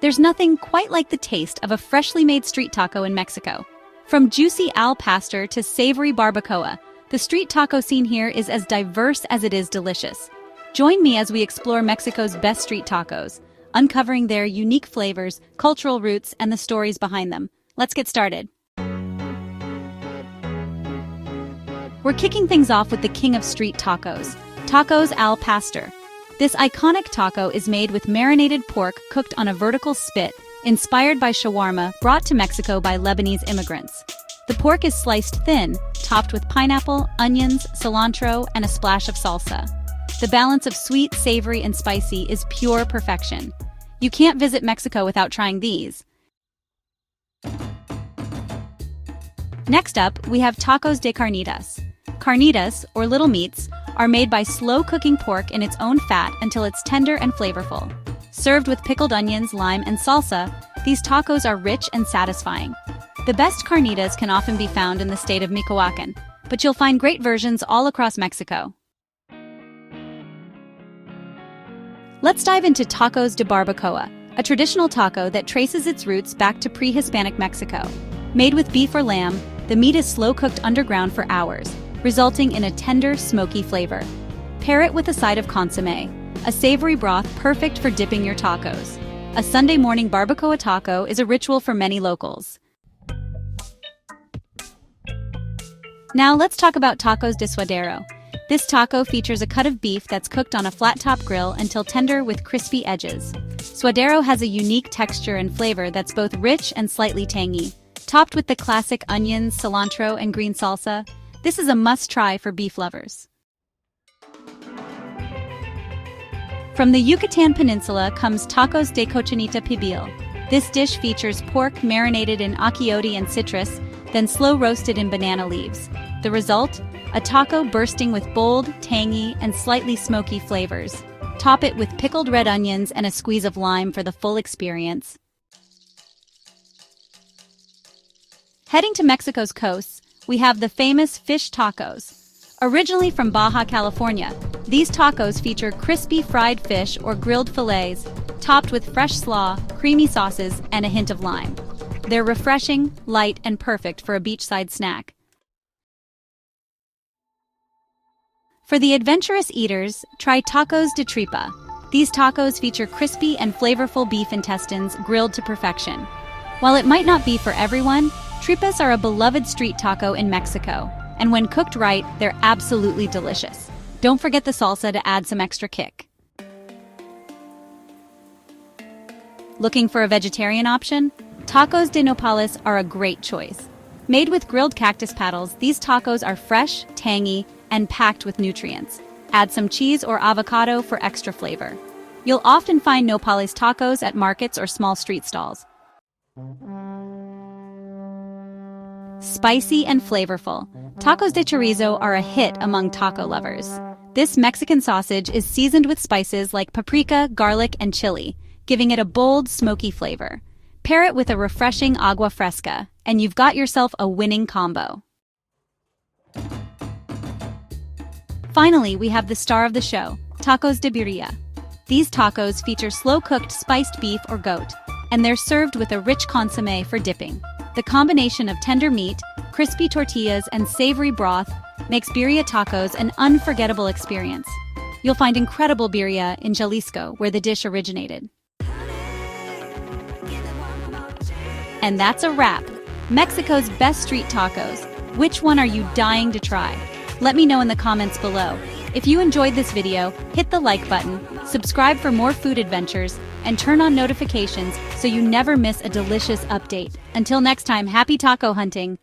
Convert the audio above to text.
There's nothing quite like the taste of a freshly made street taco in Mexico. From juicy al pastor to savory barbacoa, the street taco scene here is as diverse as it is delicious. Join me as we explore Mexico's best street tacos, uncovering their unique flavors, cultural roots, and the stories behind them. Let's get started. We're kicking things off with the king of street tacos, tacos al pastor. This iconic taco is made with marinated pork cooked on a vertical spit, inspired by shawarma brought to Mexico by Lebanese immigrants. The pork is sliced thin, topped with pineapple, onions, cilantro, and a splash of salsa. The balance of sweet, savory, and spicy is pure perfection. You can't visit Mexico without trying these. Next up, we have tacos de carnitas. Carnitas, or little meats, are made by slow-cooking pork in its own fat until it's tender and flavorful. Served with pickled onions, lime, and salsa, these tacos are rich and satisfying. The best carnitas can often be found in the state of Michoacán, but you'll find great versions all across Mexico. Let's dive into tacos de barbacoa, a traditional taco that traces its roots back to pre-Hispanic Mexico. Made with beef or lamb, the meat is slow-cooked underground for hours, resulting in a tender, smoky flavor. Pair it with a side of consommé, a savory broth perfect for dipping your tacos. A Sunday morning barbacoa taco is a ritual for many locals. Now let's talk about tacos de Suadero. This taco features a cut of beef that's cooked on a flat-top grill until tender with crispy edges. Suadero has a unique texture and flavor that's both rich and slightly tangy. Topped with the classic onions, cilantro, and green salsa, this is a must-try for beef lovers. From the Yucatan Peninsula comes tacos de Cochinita Pibil. This dish features pork marinated in achiote and citrus, then slow-roasted in banana leaves. The result? A taco bursting with bold, tangy, and slightly smoky flavors. Top it with pickled red onions and a squeeze of lime for the full experience. Heading to Mexico's coasts, we have the famous fish tacos. Originally from Baja California, these tacos feature crispy fried fish or grilled fillets, topped with fresh slaw, creamy sauces, and a hint of lime. They're refreshing, light, and perfect for a beachside snack. For the adventurous eaters, try tacos de TRIPA. These tacos feature crispy and flavorful beef intestines grilled to perfection. While it might not be for everyone, tripas are a beloved street taco in Mexico, and when cooked right, they're absolutely delicious. Don't forget the salsa to add some extra kick. Looking for a vegetarian option? Tacos de Nopales are a great choice. Made with grilled cactus paddles, these tacos are fresh, tangy, and packed with nutrients. Add some cheese or avocado for extra flavor. You'll often find Nopales tacos at markets or small street stalls. Spicy and flavorful, tacos de chorizo are a hit among taco lovers. This Mexican sausage is seasoned with spices like paprika, garlic, and chili, giving it a bold, smoky flavor. Pair it with a refreshing agua fresca, and you've got yourself a winning combo. Finally, we have the star of the show, tacos de birria. These tacos feature slow-cooked spiced beef or goat, and they're served with a rich consommé for dipping. The combination of tender meat, crispy tortillas, and savory broth makes birria tacos an unforgettable experience. You'll find incredible birria in Jalisco, where the dish originated. And that's a wrap. Mexico's best street tacos. Which one are you dying to try? Let me know in the comments below. If you enjoyed this video, hit the like button, subscribe for more food adventures, and turn on notifications so you never miss a delicious update. Until next time, happy taco hunting!